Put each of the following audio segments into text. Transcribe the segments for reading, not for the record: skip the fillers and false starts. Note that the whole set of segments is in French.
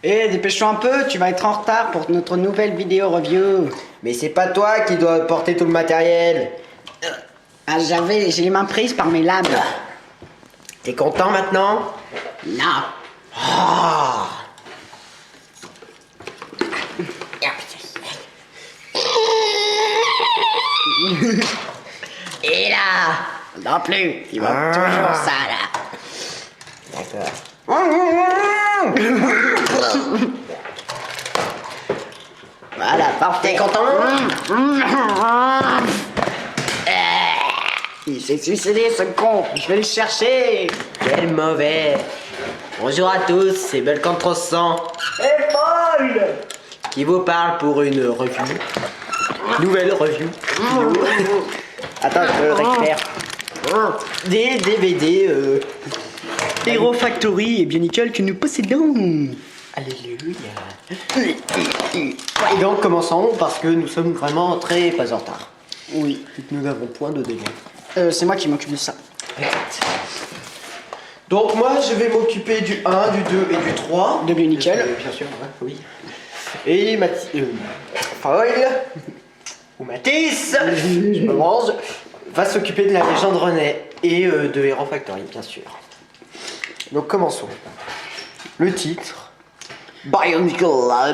Eh, dépêche-toi un peu, tu vas être en retard pour notre nouvelle vidéo review. Mais c'est pas toi qui dois porter tout le matériel. Ah, j'ai les mains prises par mes lames. T'es content maintenant? Non. Ah. Et là, non plus, il va toujours ça là. D'accord. Voilà, parfait. T'es content? Il s'est suicidé ce con, je vais le chercher. Quel mauvais. Bonjour à tous, c'est Belcan 300 Et Paul qui vous parle pour une review. Nouvelle review. Attends, je le récupère. Des DVD. Hero Factory et Bionicle que nous possédons. Alléluia. Et donc commençons parce que nous sommes vraiment pas en retard. Oui. Nous n'avons point de délai. C'est moi qui m'occupe de ça. Exact. Donc moi je vais m'occuper du 1, du 2 et du 3. De Bionicle. Bien sûr, ouais, oui. Et Foyle, ou Matisse, je me mange, va s'occuper de la légende René et de Hero Factory, bien sûr. Donc commençons. Le titre. Bionicle,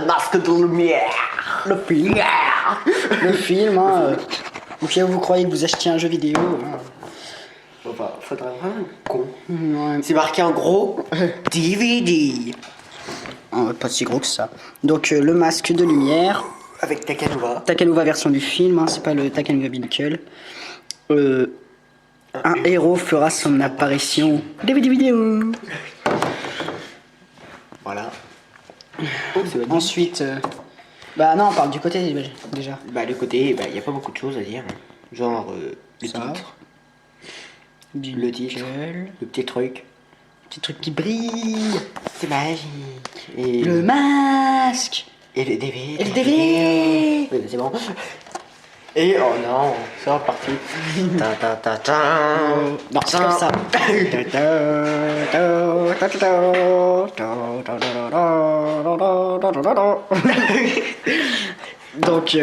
masque de lumière. Le film. Le film, hein. Ou bien vous croyez que vous achetiez un jeu vidéo. Hein. Enfin, faudrait vraiment un con. Ouais. C'est marqué en gros DVD. Pas si gros que ça. Donc le masque de lumière. Avec Takanuva. Takanuva version du film, hein, c'est pas le Takanuva Bionicle. Un héros fera son apparition. DVD vidéo. Voilà. Ensuite, bah non, on parle du côté déjà. Bah le côté, bah y a pas beaucoup de choses à dire. Genre le Ça. titre, le titre, le petit truc. Petit truc qui brille. C'est magique. Et Le masque. et le DVD. Et le DVD. Oui, c'est bon. Et oh non, c'est reparti. Ta ta ta ta. Non, c'est comme ça. Donc,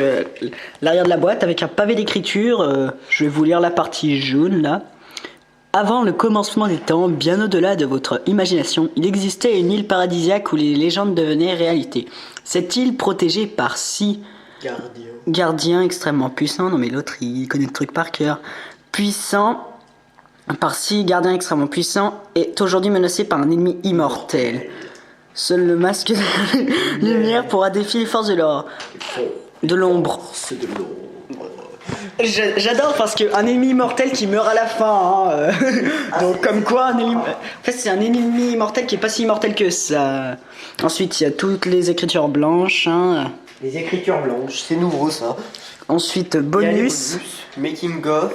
l'arrière de la boîte avec un pavé d'écriture. Je vais vous lire la partie jaune là. Avant le commencement des temps, bien au-delà de votre imagination, il existait une île paradisiaque où les légendes devenaient réalité. Cette île protégée par 6 gardiens extrêmement puissants. Non mais l'autre il connaît le truc par cœur. Puissant par 6 gardiens extrêmement puissants est aujourd'hui menacée par un ennemi immortel. Seul le masque de lumière pourra défier les forces de l'ombre. C'est de l'ombre. J'adore parce qu'un ennemi immortel qui meurt à la fin. Hein, donc comme quoi, en fait c'est un ennemi immortel qui est pas si immortel que ça. Ensuite il y a toutes les écritures blanches. Hein. Les écritures blanches, c'est nouveau ça. Ensuite Il y a les bonus. making of.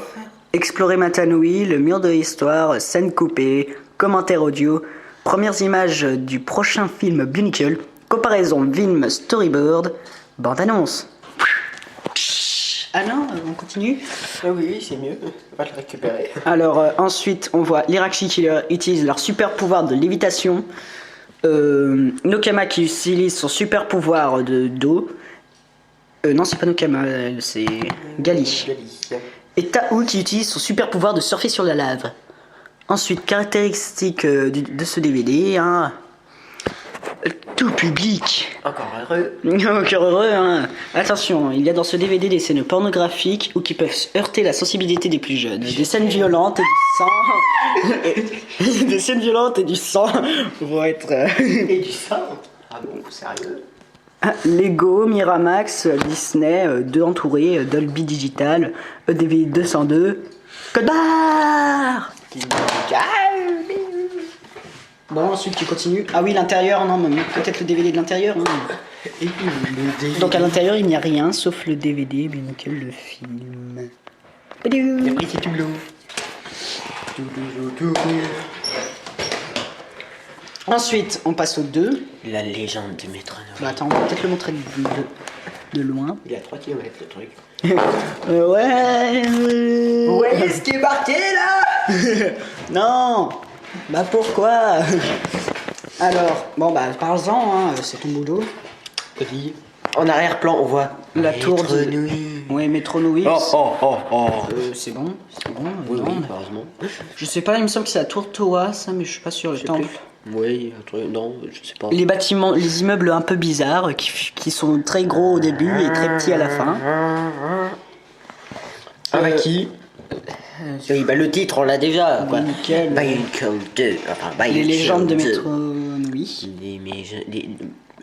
Explorer Matanui, le mur de l'histoire, scène coupée, commentaires audio, premières images du prochain film Bionicle, comparaison film storyboard, bande-annonce. Ah non, on continue. Ah oui, c'est mieux. On va le récupérer. Alors ensuite, on voit l'Irachi qui utilise leur super pouvoir de lévitation, Nokama qui utilise son super pouvoir de d'eau. Non, c'est pas Nokama, c'est Gali. Et Tao qui utilise son super pouvoir de surfer sur la lave. Ensuite, caractéristiques de ce DVD, hein. Tout public. Encore heureux. Encore heureux, hein. Attention, il y a dans ce DVD des scènes pornographiques ou qui peuvent heurter la sensibilité des plus jeunes. Des scènes violentes et du sang. Des scènes violentes et du sang vont être. Et du sang. Ah bon, sérieux? Lego, Miramax, Disney, 2 entourés, Dolby Digital, EDV 202, Code barre. Bon, ensuite tu continues. Ah oui, l'intérieur, non, mais peut-être le DVD de l'intérieur. Hein. Donc à l'intérieur, il n'y a rien sauf le DVD, bien que le film. Et après, c'est tout bleu. Ensuite, on passe au 2. La légende du maître Noël. Bah attends, on va peut-être le montrer de loin. Il est à 3 km le truc. Ouais. Vous voyez ce qui est marqué là? Non. Bah pourquoi? Alors, bon bah parle-en, hein, c'est ton boulot. Oui. En arrière-plan, on voit La tour Maître de... Nuit. Ouais, Métro Noix. Oh. C'est bon, Oui, non, oui, heureusement. je sais pas, il me semble que c'est la tour Toa, ça, mais je suis pas sûr, le Je sais temple. plus. Oui, un truc, non, je sais pas. Les bâtiments, les immeubles un peu bizarres, qui sont très gros au début et très petits à la fin. Vaki. Oui, bah le titre, on l'a déjà, quoi. Nickel. Welcome to... Enfin, Les légendes de Métro Métro Noix.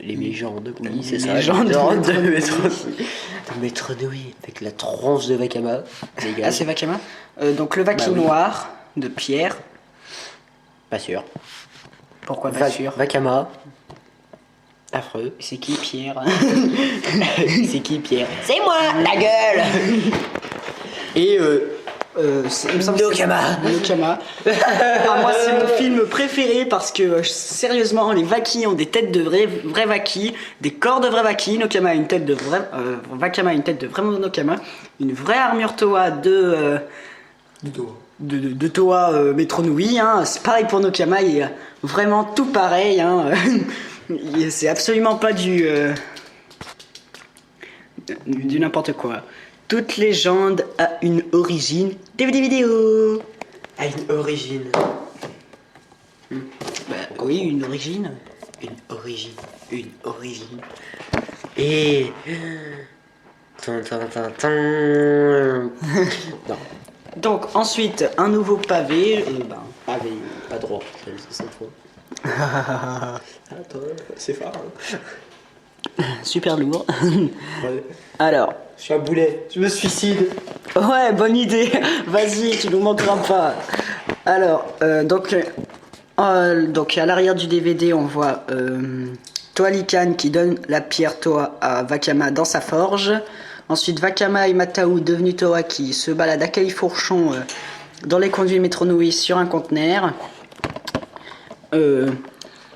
Les légendes, oui, c'est Les ça. légendes de de Métro Métro Noix, avec la tronche de Vakama. Ah, c'est Vakama. Donc le Vaki Bah oui. noir de pierre. Pas sûr. Pourquoi pas sûr? Vakama. Affreux. C'est qui Pierre? C'est qui, Pierre? C'est moi, la gueule. Et Il me semble que c'est Nokama. Ah, moi c'est mon film préféré parce que sérieusement les Vakis ont des têtes de vrais Vakis, des corps de vrais Vakis. Nokama a une tête de vrai Vakama a une tête de vrai Nokama, une vraie armure Toa de Toa Métro Noix, hein. C'est pareil pour Nokama, il y a vraiment tout pareil, hein. C'est absolument pas du n'importe quoi. Toute légende a une origine. DVD vidéo. a une origine. Bah oui, une origine. Une origine. Et... Tan. Non. Donc ensuite un nouveau pavé. Pavé, pas droit, c'est cette fois. Attends, c'est fort. Super lourd. Ouais. Alors. Je suis un boulet, je me suicide. Ouais, bonne idée. Vas-y, tu nous manqueras pas. Alors, donc à l'arrière du DVD, on voit Toa Likan qui donne la pierre Toa à Vakama dans sa forge. Ensuite, Vakama et Matao, devenus Toa, qui se baladent à califourchon dans les conduits Métro Noix sur un conteneur.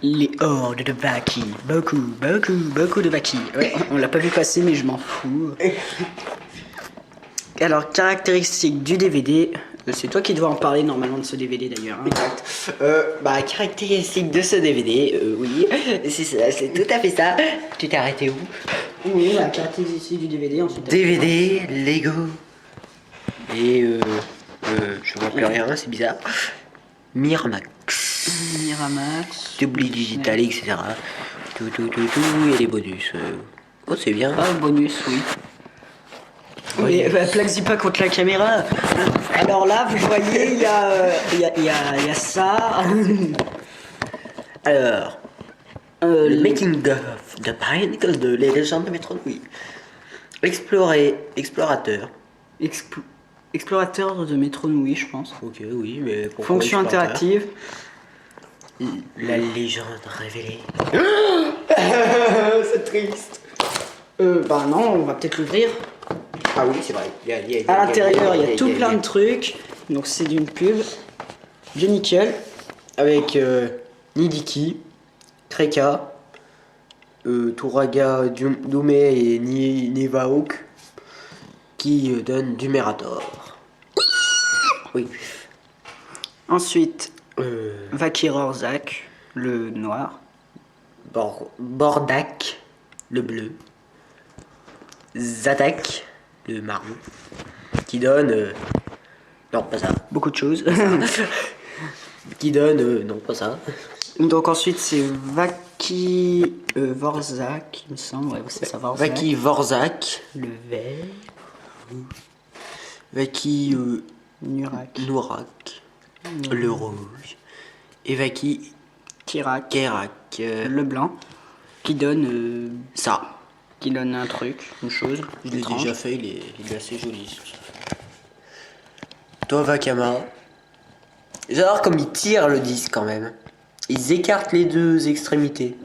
Les hordes de Vaki. Beaucoup de Vaki. Ouais, on l'a pas vu passer, mais je m'en fous. Alors, caractéristiques du DVD. C'est toi qui dois en parler normalement de ce DVD d'ailleurs. Hein. Exact. Caractéristique de ce DVD, oui, c'est tout à fait ça. Tu t'es arrêté où? Oui, la caractéristique du DVD ensuite. DVD, Lego. Et je vois plus rien, c'est bizarre. Miramax. Doubli digital, etc. Tout, et les bonus. Oh, c'est bien. Ah, bonus, oui. Oui, plaque-y pas contre la caméra. Alors là, vous voyez, il y a ça. Alors, le making of de Pinnacle de Les légendes de Métro Noix. Explorateur. Explorateur de Métro Noix, je pense. Ok, oui, mais pourquoi Fonction explorateur? interactive. La légende révélée. C'est triste. Non, on va peut-être l'ouvrir. Ah oui, c'est vrai. À l'intérieur, il y a tout plein de trucs. Donc c'est d'une pub. Bien nickel. Avec Nidiki, Kreka, Turaga, Dume et Nivaok qui donnent du Merator. Oui. Ensuite, Vaki Rorzak, le noir. Bordak, le bleu. Zadak, le marron. Qui donne... non, pas ça. Beaucoup de choses. Qui donne... non, pas ça. Donc ensuite c'est Vaki Vorzak, il me semble. Ouais, c'est ça, Vorzak. Vaki Vorzak, Le vert. Vaki Nurak. Nourak, le rouge. Et Vaki Kirak. Kerak, Le blanc. Qui donne... ça. Qui donne un truc, une chose. Je l'ai étrange. déjà fait, il est assez joli. Toi, Vakama. J'adore comme ils tirent le disque quand même. Ils écartent les deux extrémités.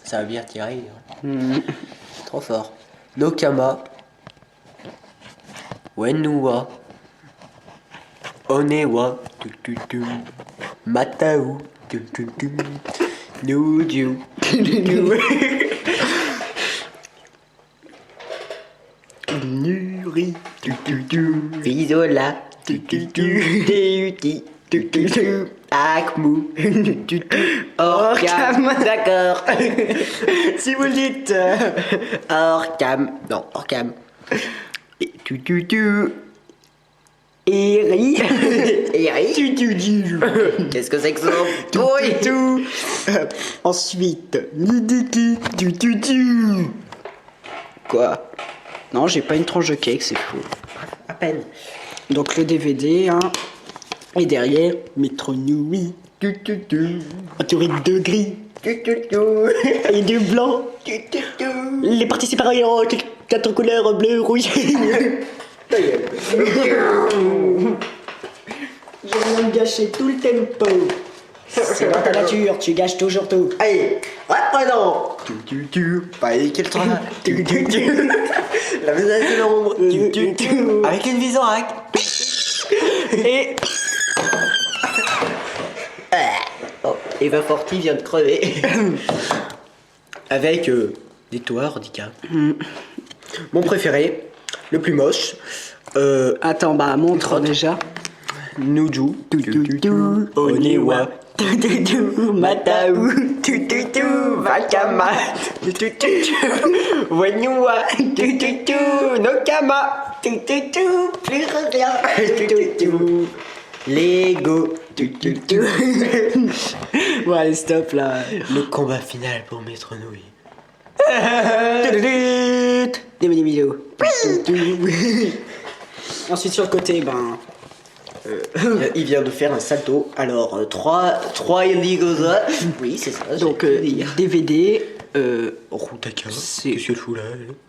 Ça va bien tirer. Hein. Trop fort. Nokama. Wenua. Onewa. Matao. Nuju. Nuri. Visola. Teuti. Acmou. Orcam. D'accord. Si vous le dites. Orcam. Non, Orcam. Eri. Eri. Qu'est-ce que c'est que ça? Tout. Ensuite. Quoi? Non, j'ai pas une tranche de cake, c'est fou. À peine. Donc le DVD, hein. Et derrière, Métronouille. Entouré de gris. Et de blanc. Les parties séparées en 4 couleurs bleu, rouge. Je viens de gâcher tout le tempo. C'est dans ta nature, tu gâches toujours tout. Allez, reprenons. Pas quel travail. La menace de l'ombre. Avec une visorac. Et Oh, Eva Forti vient de crever. Avec des toits handicap. Mon préféré, le plus moche. attends, bah montre déjà. Nuju. Oniwa. Mataou. Vakama. Wanyua. Nokama. Plus rien. Lego. Bon allez stop là. Le combat final pour Métronouille. Des vidéos. Ensuite sur le côté, ben. Il vient de faire un salto. Alors, 3 illegals. Oui, c'est ça. Donc DVD. Rudaka. C'est- Qu'est-ce qu'elle fout là?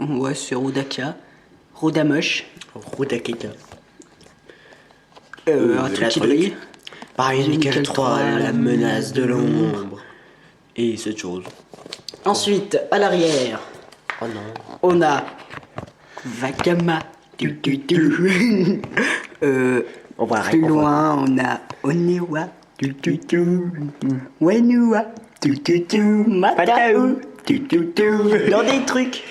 Ouais, c'est Rudaka. Rudamoche. Rudakeka. Un truc la qui truc. brille. Pareil, Nickel Nickel 3, 3, la menace de l'ombre. Et cette chose. Ensuite, à l'arrière, Oh non. on a Vakama. On va Plus loin, on a Onewa. Wenua. Mataou. Dans des trucs.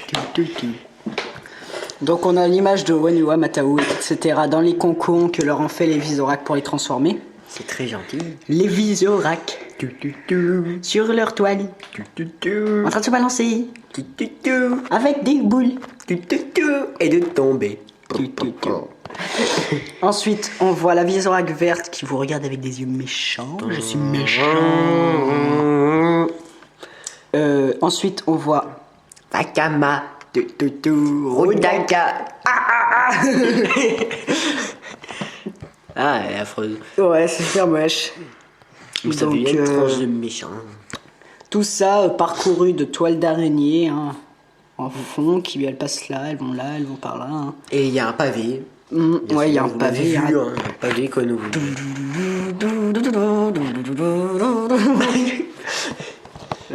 Donc on a l'image de Wenua, Mataou, etc. dans les concons que leur ont fait les Visorak pour les transformer. C'est très gentil. Les Visorak. Sur leur toile. En train de se balancer. Avec des boules. Et de tomber. Ensuite, on voit la Visorak verte qui vous regarde avec des yeux méchants. Je suis méchant. Ensuite, on voit Vakama. Rudaka. Ah, elle est affreuse. Ouais, c'est super moche. Mais ça Donc, devient une tranche de méchant. tout ça parcouru de toiles d'araignée hein, en fond, qui elles passent là, elles vont par là. Hein. Et il y a un pavé. Ouais, il y a un Vous l'avez pavé. vu, hein. hein, un pavé qu'on nous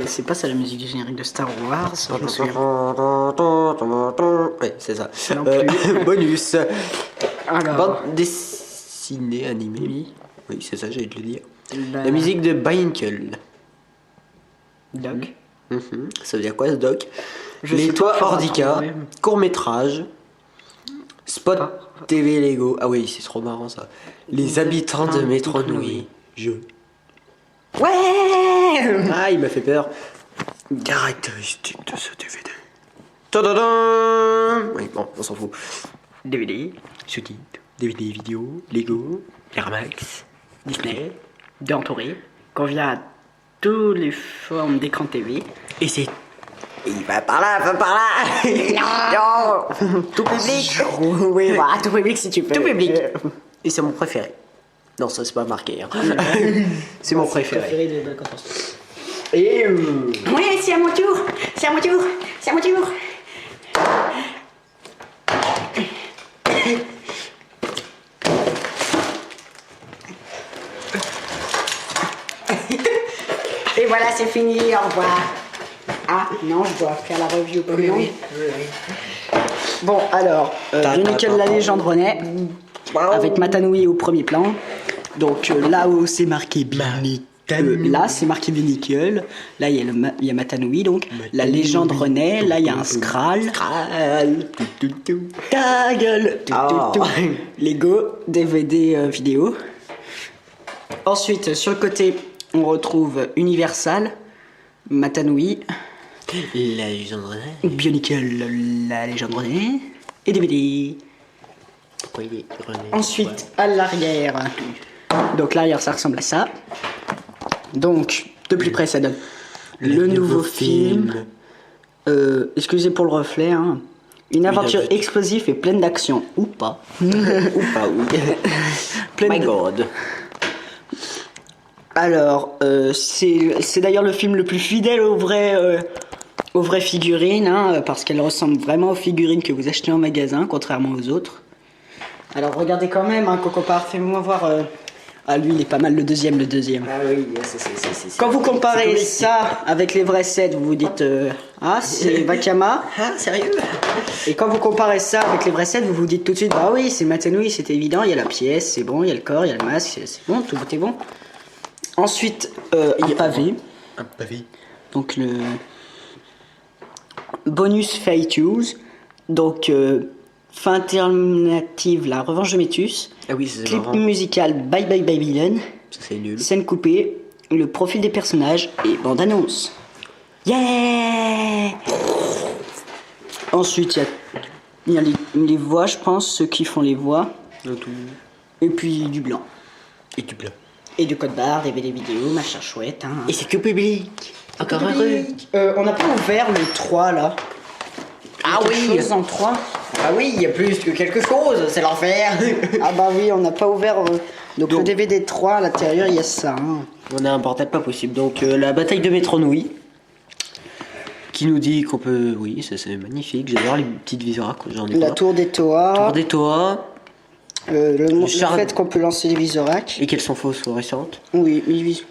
C'est pas ça la musique du générique de Star Wars. Je me souviens. Ouais, c'est ça. Non plus. Bonus. Alors, Bande dessinée, animée. Oui. Oui, c'est ça, j'allais te le dire. la- La musique de Binkel. Doc. Ça veut dire quoi ce doc? Je Les sais toits pas, Ordica, ouais. court métrage, Spot TV Lego. Ah oui, c'est trop marrant ça. Les habitants de Métronouille. Jeu. Ouais. Ah, il m'a fait peur. Caractéristiques de ce DVD. Tadadam. Oui, bon, on s'en fout. DVD, Sous-titres, DVD vidéo, Lego, Airmax, Disney, d'entouré, convient à toutes les formes d'écran TV. et c'est. Il va par là, va par là. Non. Tout public. Oui, voilà, tout public si tu peux. Tout public. Et c'est mon préféré. Non, ça c'est pas marqué. Hein. C'est mon préféré. de Doc en France. Et Oui, c'est à mon tour. C'est à mon tour. C'est à mon tour. Et voilà, c'est fini. Au revoir. Ah, non, je dois faire la review plus longue. Bon, alors, Nickel la légende renaît. Avec Matanoui au premier plan. Donc là où c'est marqué là c'est marqué Nickel. Là il y a Matanoui donc. La légende renaît. Là il y a un Skral. Ta gueule. Ah. Lego, DVD vidéo. Ensuite, sur le côté, on retrouve Universal, Matanui, La légende René. Bionicle, la légende René, et DVD. Pourquoi il est René? Ensuite, à l'arrière, donc l'arrière, ça ressemble à ça. Donc, de plus près, ça donne le nouveau film. Excusez pour le reflet, hein. Une aventure explosive et pleine d'action, ou pas. Ou pas, oui. Pleine My de- God. Alors, c'est d'ailleurs le film le plus fidèle aux vraies figurines, hein, parce qu'elles ressemblent vraiment aux figurines que vous achetez en magasin, contrairement aux autres. Alors, regardez quand même, hein, Coco Par, fais-moi voir. Ah, lui, il est pas mal, le deuxième. Ah oui, c'est. Quand vous comparez c'est ça avec les vrais sets, vous vous dites ah, c'est Bakama. Ah, sérieux? Et quand vous comparez ça avec les vrais sets, vous vous dites tout de suite bah oui, c'est Matanui, c'est évident, il y a la pièce, c'est bon, il y a le corps, il y a le masque, c'est bon, tout est bon. Ensuite, un pavé. Un pavé. Donc le bonus Fate Use. Donc fin alternative, la revanche de Métus. Ah oui, c'est Clip marrant. musical Bye Bye Babylon. Ça, c'est nul. Scène coupée, le profil des personnages et bande-annonce. Yeah! Ensuite, il y a les voix, je pense, ceux qui font les voix. Et puis du blanc. Et du blanc. Et du code barre, des vidéos, machin chouette. Hein. Et c'est que public. Encore heureux. On n'a pas ouvert le 3 là. Ah Quelque oui. chose en 3. Ah oui, il y a plus que quelque chose, c'est l'enfer. Ah bah oui, on n'a pas ouvert. Donc le DVD 3 à l'intérieur, il y a ça. Hein. On a un portable pas possible. Donc la bataille de Métronouille. Qui nous dit qu'on peut. Oui, ça c'est magnifique. J'adore les petites visoras. J'en ai La pas. tour des Toa. Tour des Toa. Le char- fait qu'on peut lancer les visoracs. Et qu'elles sont phosphorescentes. Oui, oui.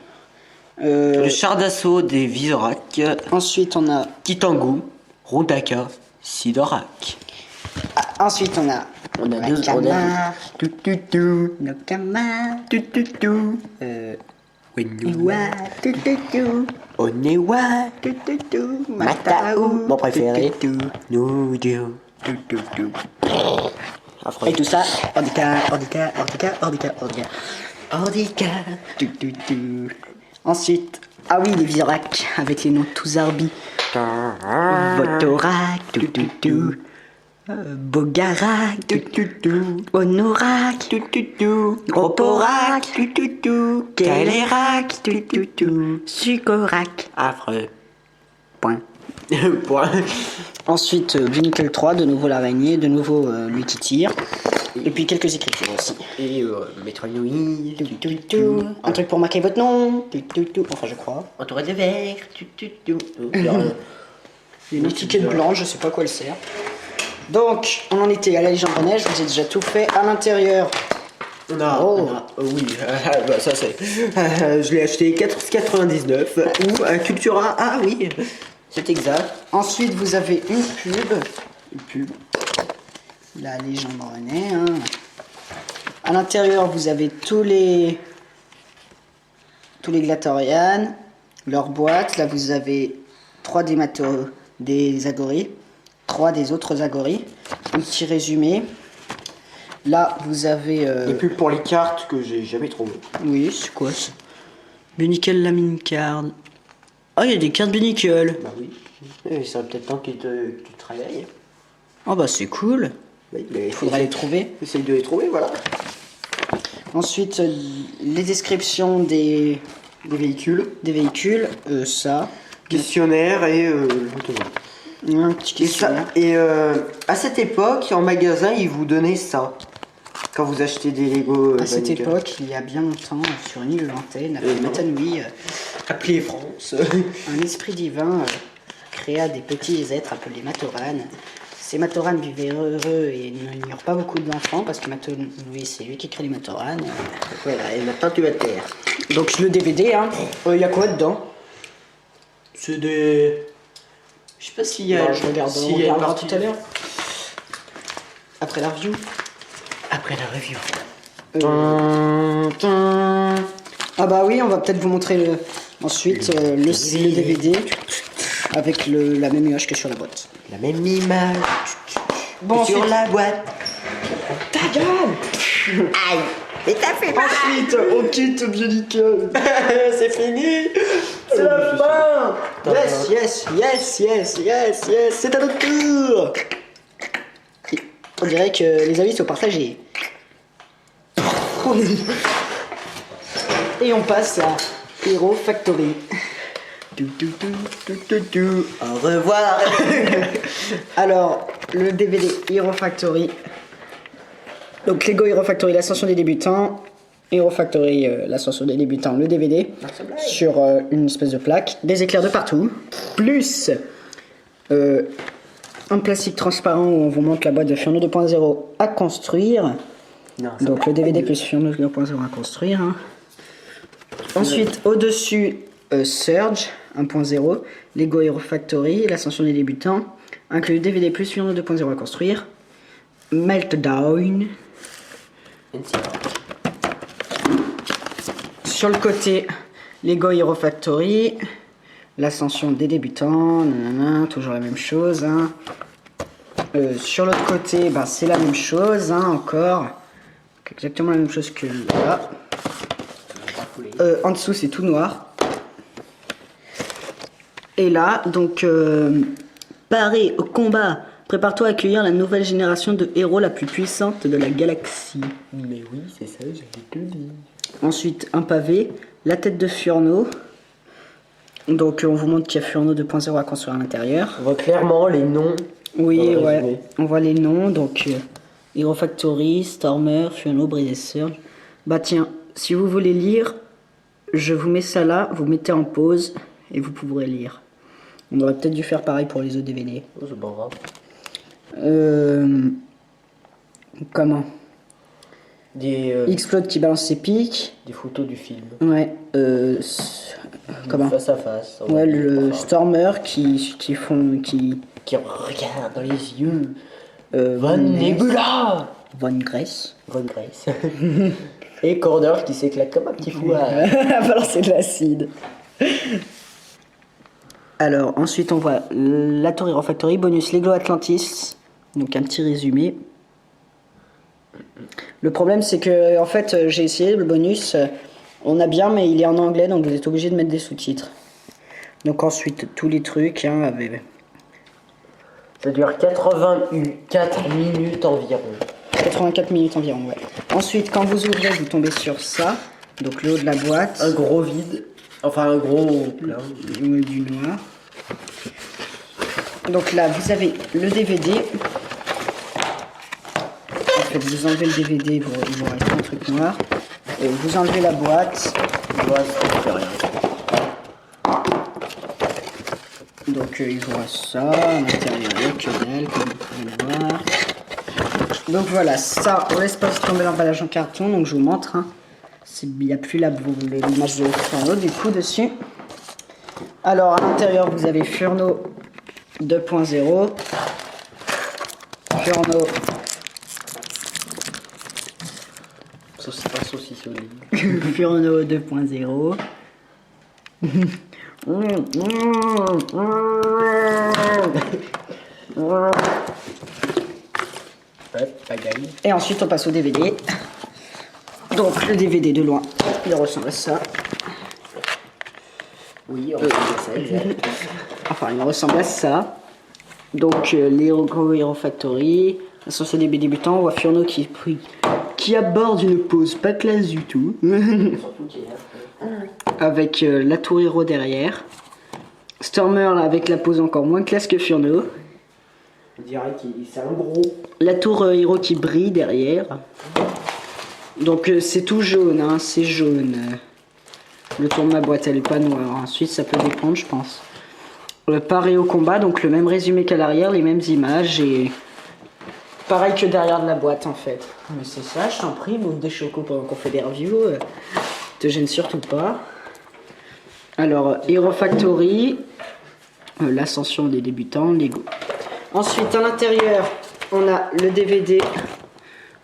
Le char d'assaut des Visorak. Ensuite, on a. Kitangu. Rondaka. Sidorak. Ensuite, on a. On a deux. Wakama, Tout, tout, tout. Nokama, Tout, tout, tout. Iwa, tututu, Onewa. tututu, Matao, mon préféré. tututu, Nudio. tututu. Affreux. Et tout ça, Ordica. Tututu. Ensuite, ah oui, les Visorak, avec les noms tous arbis. Votorak, tututu. Bogarak, tututu. Honorak, tututu. Oporak, tututu. Kelerak, tututu. Sukorak. Affreux. Point. Point. Ensuite, Bionicle 3, de nouveau l'araignée, de nouveau lui qui tire. Et puis quelques écritures aussi. Et Métronouille. Tututu. Un truc pour marquer votre nom. Tututu. Enfin, je crois. Entouré de verre. Une étiquette blanche, je sais pas à quoi elle sert. Donc, on en était à la légende René, je vous ai déjà tout fait à l'intérieur. On a, oui, bah, ça c'est. Je l'ai acheté 4,99 ou à Cultura. Ah oui, c'est exact. Ensuite, vous avez une pub. La légende René. Hein. À l'intérieur, vous avez tous les Glatorian, leur boîte. Là, vous avez 3 des Agoris, 3 des autres Agoris. Un petit résumé. Là, vous avez. Des pubs pour les cartes que j'ai jamais trouvé. Oui, c'est quoi ça? Bionicle Lamine Card. Ah, il y a des cartes Bionicle. Bah oui. Il serait peut-être temps que tu te réveilles. Ah, bah c'est cool. Oui, mais Il faudra les trouver. Essaye de les trouver, voilà. Ensuite, les descriptions des véhicules. Ça. Questionnaire et l'automate. Un petit Et ça, questionnaire. et à cette époque, en magasin, ils vous donnaient ça. Quand vous achetez des Lego. À cette Bionicle. époque, il y a bien longtemps, sur une île lointaine, non. à Matanui, Appelez France. un esprit divin créa des petits êtres appelés Matoran. Ces Matoran vivaient heureux et n'ignorent pas beaucoup d'enfants parce que Matanui, c'est lui qui crée les Matoran. Voilà, et maintenant tu vas te taire. Donc le DVD, hein, il y a quoi dedans? C'est des. Je sais pas s'il y a. Bah, je regarde, s'il on y a une regardera partie- tout à l'heure. Après la review. Après la review. Ah bah oui, on va peut-être vous montrer ensuite le DVD avec la même image que sur la boîte. La même image. Bon, sur ensuite- la boîte. Ta gueule! Aïe. Et t'as fait mal. Ensuite, on quitte Bionicle. C'est fini. C'est la fin. Yes. C'est à notre tour. On dirait que les avis sont partagés. Et on passe à Hero Factory. Au revoir. Alors, le DVD Hero Factory. Donc Lego Hero Factory, l'ascension des débutants. Hero Factory, l'ascension des débutants, le DVD. Sur une espèce de plaque. Des éclairs de partout. Plus un plastique transparent où on vous montre la boîte de Furno 2.0 à construire. Non, Donc le DVD plus Furno 2.0 à construire. Hein. Ensuite, au-dessus, Surge 1.0, Lego Hero Factory, l'ascension des débutants, inclut DVD plus Furno 2.0 à construire, Meltdown. Sur le côté, Lego Hero Factory, l'ascension des débutants, nanana, toujours la même chose. Hein. Sur l'autre côté, bah, c'est la même chose, hein, encore. Exactement la même chose que là. En dessous, c'est tout noir. Et là, donc, paré au combat. Prépare-toi à accueillir la nouvelle génération de héros la plus puissante de la galaxie. Mais oui, c'est ça, j'avais tout dit. Ensuite, un pavé, la tête de Furno. Donc, on vous montre qu'il y a Furno 2.0 à construire à l'intérieur. On voit clairement les noms. Oui, Dans le ouais. résumé. On voit les noms. Donc, Hero Factory, Stormer, Furno, Brise et Surge. Bah, tiens, si vous voulez lire, je vous mets ça là. Vous mettez en pause et vous pourrez lire. On aurait peut-être dû faire pareil pour les autres DVD. Oh, c'est pas grave. Comment Des Explode qui balance ses pics. photos du film. Ouais. Comment Face à face. Ouais, le Stormer qui Qui regarde dans les yeux. Von Nebula. Von Grace. Von Grace. Et Corner qui s'éclate comme un petit fou. À balancer de l'acide. Alors, ensuite, on voit la Tour Hero Factory, bonus Lego Atlantis. Donc, un petit résumé. Le problème, c'est que, en fait, j'ai essayé le bonus. On a bien, mais il est en anglais, donc vous êtes obligé de mettre des sous-titres. Donc, ensuite, tous les trucs. Hein, avec... Ça dure 84 minutes environ. 84 minutes environ, ouais. Ensuite, quand vous ouvrez, vous tombez sur ça. Donc, le haut de la boîte. Un gros vide. Enfin, un gros plein. Du noir. Donc là, vous avez le DVD. En fait, vous enlevez le DVD, il vous reste un truc noir. Vous enlevez la boîte. Ouais, ça fait rien. Donc il vous reste ça, à l'intérieur, il y a que dalle, comme vous pouvez le voir. Donc voilà, ça, on laisse pas tomber l'emballage en carton, donc je vous montre. Hein. Il n'y a plus l'image de Furno du coup dessus. Alors à l'intérieur, vous avez Furno 2.0. Furno. C'est pas saucissonné. Furno 2.0. Ouais, pagaille. Et ensuite on passe au DVD. Donc le DVD de loin, il ressemble à ça. Oui, on va ça, exact. Enfin, il ressemble à ça. Donc les Hero Factory, l'ascension des débutants, on voit Furno qui aborde une pose pas classe du tout. Avec la tour Hero derrière. Stormer là, avec la pose encore moins classe que Furno. On dirait que c'est un gros. La tour Hero qui brille derrière. Donc c'est tout jaune, hein, c'est jaune. Le tour de ma boîte, elle est pas noire. Ensuite, ça peut dépendre, je pense. Le paré au combat, donc le même résumé qu'à l'arrière, les mêmes images et pareil que derrière de la boîte en fait. Mais c'est ça, je t'en prie, bouffe des chocos pendant qu'on fait des reviews. Te gêne surtout pas. Alors, Hero Factory, l'ascension des débutants, Lego. Ensuite, à l'intérieur, on a le DVD,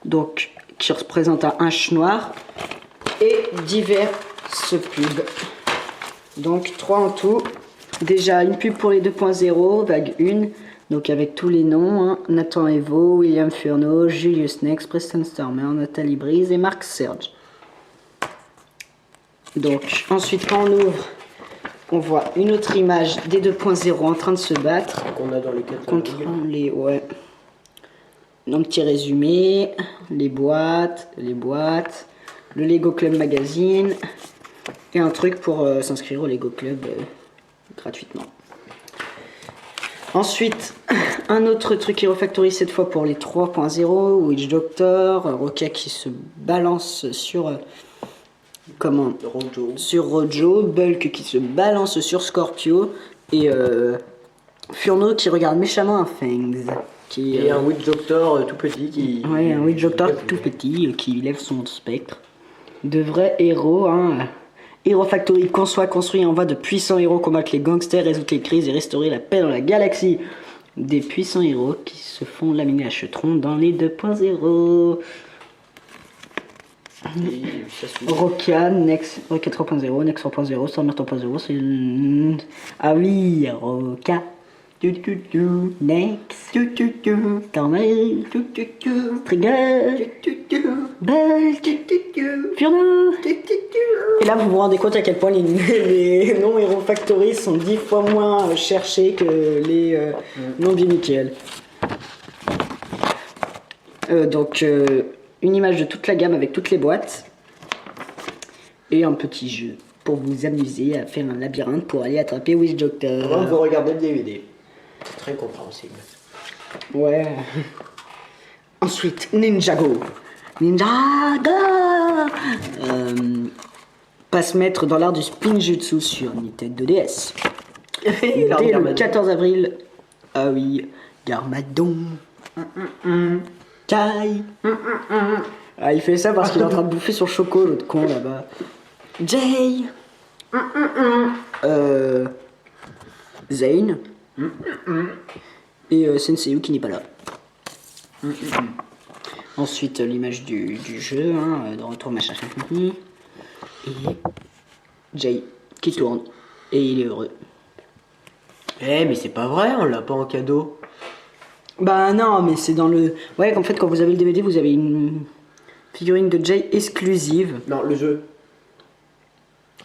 donc qui représente un H noir et divers pubs. Donc 3 en tout. Déjà une pub pour les 2.0, vague 1, Donc avec tous les noms, hein, Nathan Evo, William Furneaux, Julius Nex, Preston Stormer, Nathalie Brise et Marc Serge. Donc ensuite quand on ouvre, on voit une autre image des 2.0 en train de se battre. Qu'on a dans les 4 Contre les... Ouais. Un petit résumé, les boîtes, le Lego Club Magazine et un truc pour s'inscrire au Lego Club gratuitement. Ensuite, un autre truc Hero Factory, cette fois pour les 3.0, Witch Doctor, Rokia qui se balance sur... Sur Rojo, Bulk qui se balance sur Scorpio, et Furneaux qui regarde méchamment un Fangs. Et un Witch Doctor tout petit qui... Ouais, un Witch Doctor tout petit qui lève son spectre. De vrais héros, hein. Hero Factory conçoit, construit et envoie de puissants héros combattre les gangsters, résoudre les crises et restaurer la paix dans la galaxie. Des puissants héros qui se font laminer à chetron dans les 2.0. Rokia, Nex, Rokia 3.0, Nex 3.0, Stormer 3.0, c'est... Ah oui, Rokia. Nex, Stormer, Trigger, Bulk, Furneaux. Et là vous vous rendez compte à quel point les noms Hero Factory sont 10 fois moins cherchés que les noms bien nickel. Donc une image de toute la gamme avec toutes les boîtes et un petit jeu pour vous amuser à faire un labyrinthe pour aller attraper Witch Doctor. Avant de vous regarder le DVD. C'est très compréhensible. Ouais. Ensuite, Ninjago. Passe maître dans l'art du spinjutsu sur Nintendo DS. Dès le 14 avril. Ah oui, Garmadon. Kai. Ah, il fait ça parce qu'il est en train de bouffer son choco, l'autre con là-bas. Jay. Zane. Et Senseiyu qui n'est pas là. Ensuite, l'image du jeu, hein, de retour machin. Et Jay qui tourne. Et il est heureux. Eh, mais c'est pas vrai, on l'a pas en cadeau. Bah non, mais c'est dans le... Ouais, qu'en fait, quand vous avez le DVD, vous avez une figurine de Jay exclusive. Non, le jeu.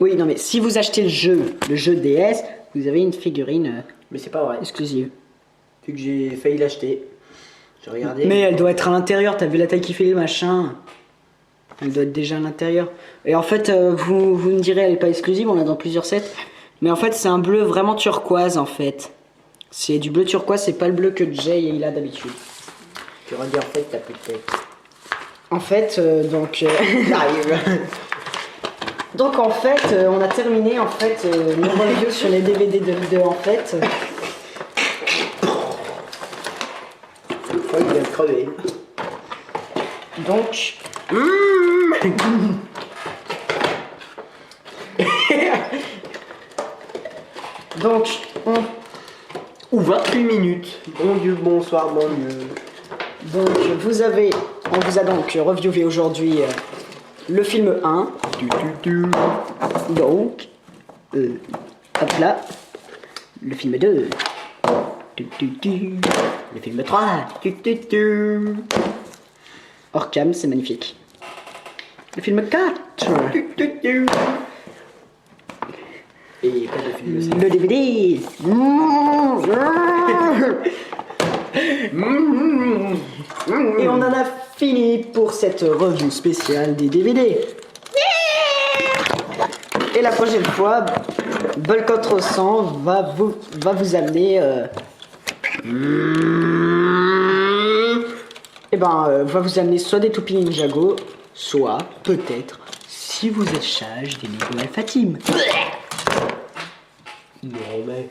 Oui, non, mais si vous achetez le jeu DS, vous avez une figurine mais c'est pas vrai. Exclusive. Vu que j'ai failli l'acheter. J'ai regardé. Mais elle doit être à l'intérieur, t'as vu la taille qu'il fait, machin. Elle doit être déjà à l'intérieur. Et en fait, vous me direz, elle est pas exclusive, on l'a dans plusieurs sets. Mais en fait, c'est un bleu vraiment turquoise, en fait. C'est du bleu turquoise, c'est pas le bleu que Jay il a d'habitude. Tu aurais dit en fait, t'as plus de tête. En fait, donc... J'arrive. Donc en fait, on a terminé en fait nos reviews sur les DVD de en fait. Oh, il vient de crever. Donc... Donc, Ou 28 minutes. Bon Dieu, bonsoir, bon Dieu. Donc, on vous a donc reviewé aujourd'hui le film 1. Donc, hop là, le film 2. Le film 3. Hors cam, c'est magnifique. Le film 4. Et pas de film 5. Le DVD. Et on en a fini pour cette revue spéciale des DVD. Et la prochaine fois, Bulk contre 100 va vous amener va vous amener soit des Toupie Ninjago, soit peut-être, si vous êtes sage, des Lego Alpha Team. Non mais...